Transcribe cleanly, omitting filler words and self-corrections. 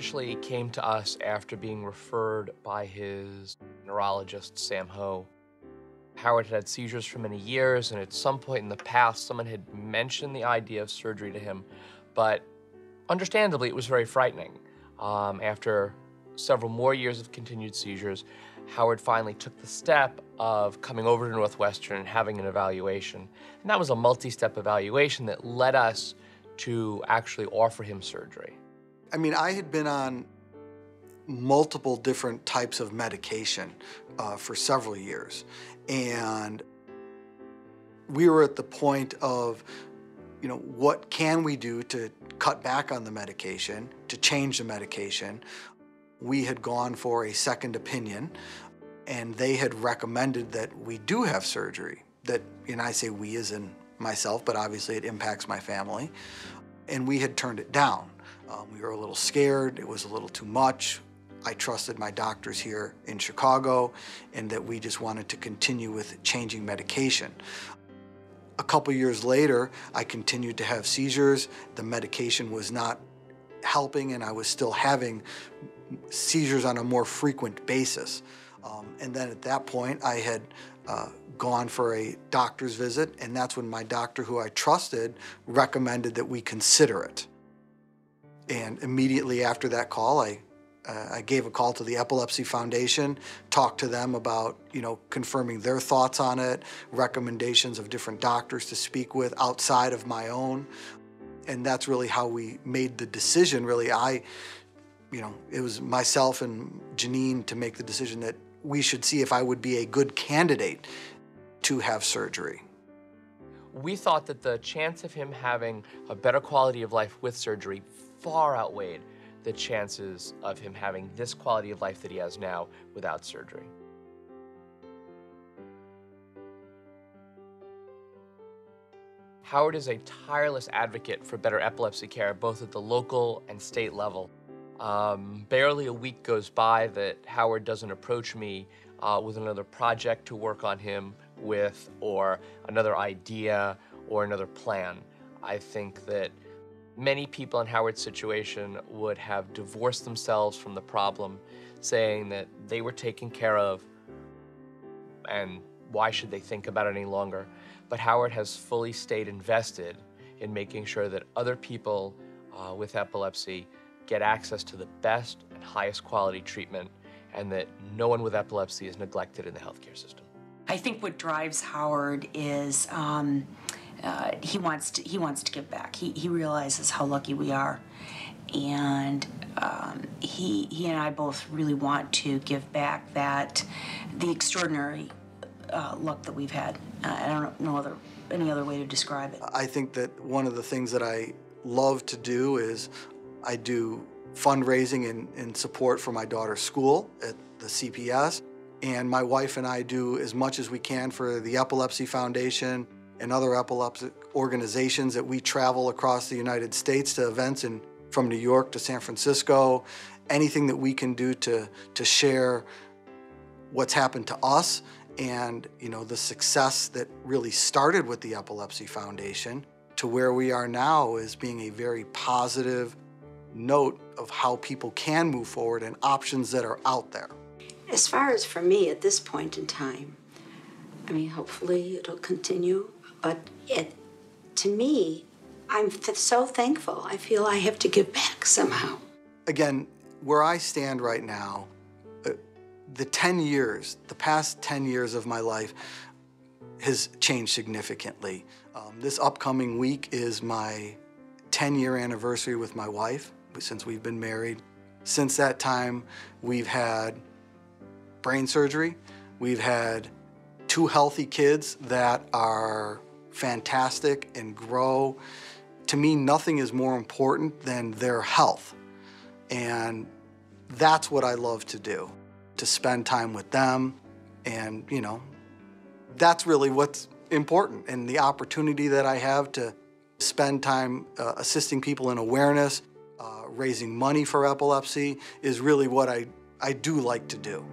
initially came to us after being referred by his neurologist, Sam Ho. Howard had seizures for many years, and at some point in the past, someone had mentioned the idea of surgery to him, but understandably, it was very frightening. After several more years of continued seizures, Howard finally took the step of coming over to Northwestern and having an evaluation. And that was a multi-step evaluation that led us to actually offer him surgery. I mean, I had been on multiple different types of medication for several years. And we were at the point of, what can we do to cut back on the medication, to change the medication? We had gone for a second opinion, and they had recommended that we do have surgery. And I say we as in myself, but obviously it impacts my family. And we had turned it down. We were a little scared. It was a little too much. I trusted my doctors here in Chicago, and that we just wanted to continue with changing medication. A couple years later, I continued to have seizures. The medication was not helping, and I was still having seizures on a more frequent basis. And then at that point, I had gone for a doctor's visit, and that's when my doctor, who I trusted, recommended that we consider it. And immediately after that call, I gave a call to the Epilepsy Foundation, talked to them about, confirming their thoughts on it, recommendations of different doctors to speak with outside of my own. And that's really how we made the decision. Really, it was myself and Janine to make the decision that we should see if I would be a good candidate to have surgery. We thought that the chance of him having a better quality of life with surgery far outweighed the chances of him having this quality of life that he has now without surgery. Howard is a tireless advocate for better epilepsy care, both at the local and state level. Barely a week goes by that Howard doesn't approach me with another project to work on him with, or another idea, or another plan. I think that many people in Howard's situation would have divorced themselves from the problem, saying that they were taken care of, and why should they think about it any longer? But Howard has fully stayed invested in making sure that other people with epilepsy get access to the best and highest quality treatment, and that no one with epilepsy is neglected in the healthcare system. I think what drives Howard is he wants to give back. He realizes how lucky we are, and he and I both really want to give back the extraordinary luck that we've had. I don't know any other way to describe it. I think that one of the things that I love to do is I do fundraising in support for my daughter's school at the CPS, and my wife and I do as much as we can for the Epilepsy Foundation and other epilepsy organizations that we travel across the United States to events from New York to San Francisco. Anything that we can do to share what's happened to us and the success that really started with the Epilepsy Foundation to where we are now as being a very positive note of how people can move forward and options that are out there. As far as for me at this point in time, hopefully it'll continue, but to me, I'm so thankful. I feel I have to give back somehow. Again, where I stand right now, the past 10 years of my life has changed significantly. This upcoming week is my 10-year anniversary with my wife, since we've been married. Since that time, we've had brain surgery. We've had 2 healthy kids that are fantastic and grow. To me, nothing is more important than their health. And that's what I love to do, to spend time with them. And, that's really what's important. And the opportunity that I have to spend time assisting people in awareness, raising money for epilepsy is really what I do like to do.